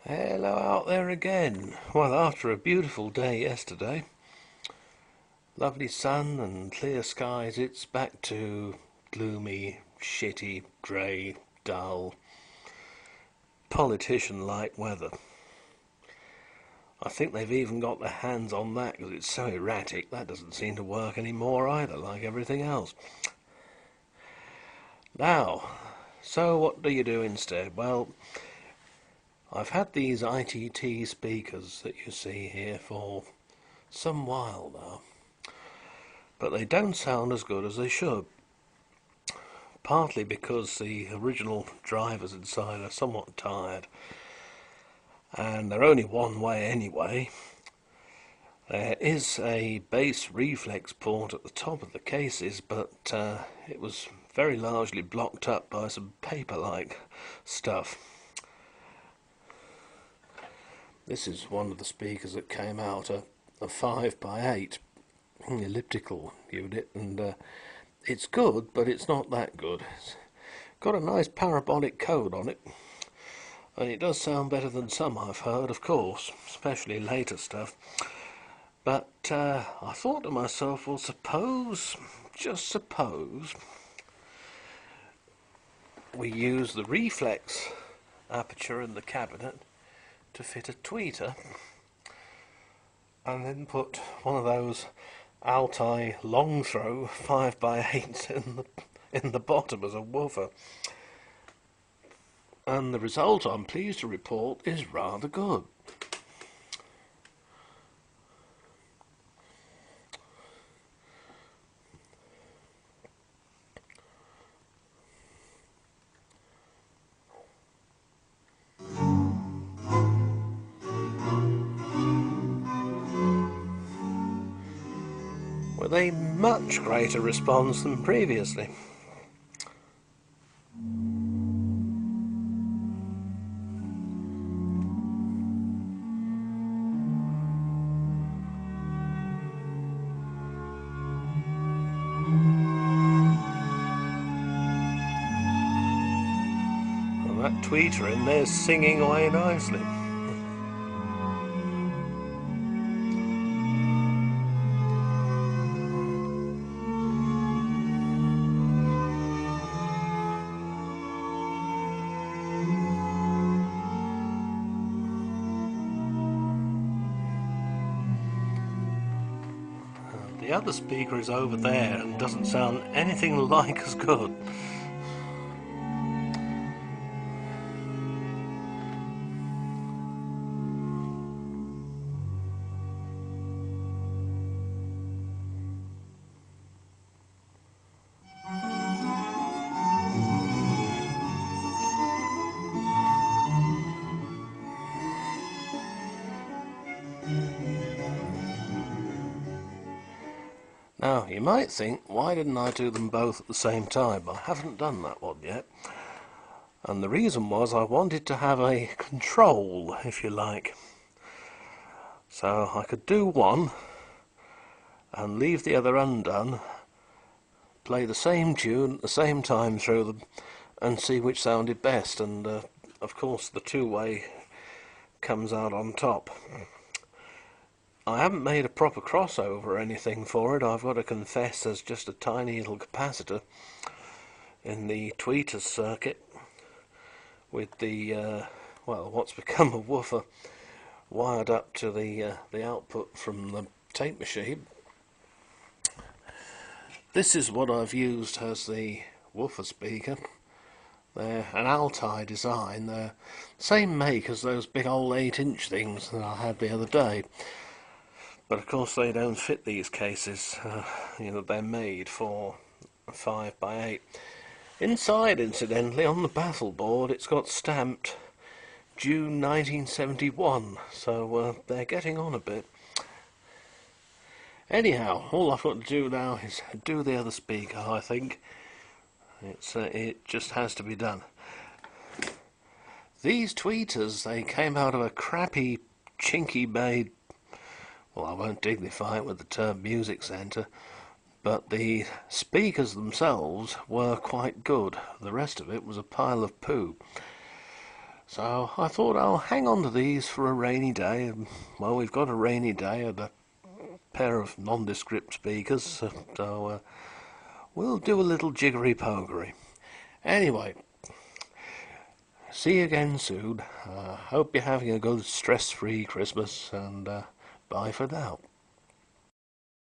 Hello out there again. Well, after a beautiful day yesterday, lovely sun and clear skies, it's back to gloomy, shitty, grey, dull, politician-like weather. I think they've even got their hands on that because it's so erratic. That doesn't seem to work anymore either, like everything else. Now, so what do you do instead? Well, I've had these lTT speakers that you see here for some while now, but they don't sound as good as they should. Partly because the original drivers inside are somewhat tired, and they're only one way anyway. There is a bass reflex port at the top of the cases, but it was very largely blocked up by some paper-like stuff. This is one of the speakers that came out, a 5x8 elliptical unit, and it's good, but it's not that good. It's got a nice parabolic code on it, and it does sound better than some I've heard, of course, especially later stuff. But I thought to myself, well, just suppose, we use the reflex aperture in the cabinet to fit a tweeter, and then put one of those Altai long throw 5x8s in the bottom as a woofer. And the result, I'm pleased to report, is rather good. With a much greater response than previously. And that tweeter in there's singing away nicely. The other speaker is over there and doesn't sound anything like as good. Now, you might think, why didn't I do them both at the same time? I haven't done that one yet. And the reason was I wanted to have a control, if you like. So I could do one and leave the other undone, play the same tune at the same time through them, and see which sounded best. And of course the two-way comes out on top. I haven't made a proper crossover or anything for it. I've got to confess there's just a tiny little capacitor in the tweeters circuit with the well, what's become a woofer wired up to the output from the tape machine. This is what I've used as the woofer speaker. They're an Altai design. They're same make as those big old 8-inch things that I had the other day. But of course they don't fit these cases. They're made for a 5x8. Inside, incidentally, on the baffle board, it's got stamped June 1971, so they're getting on a bit. Anyhow, all I've got to do now is do the other speaker, I think. It just has to be done. These tweeters, they came out of a crappy, chinky made, well, I won't dignify it with the term music centre, but the speakers themselves were quite good. The rest of it was a pile of poo. So I thought I'll hang on to these for a rainy day. And, well, we've got a rainy day and a pair of nondescript speakers, so we'll do a little jiggery pokery. Anyway, see you again soon. Hope you're having a good stress-free Christmas, and bye for now.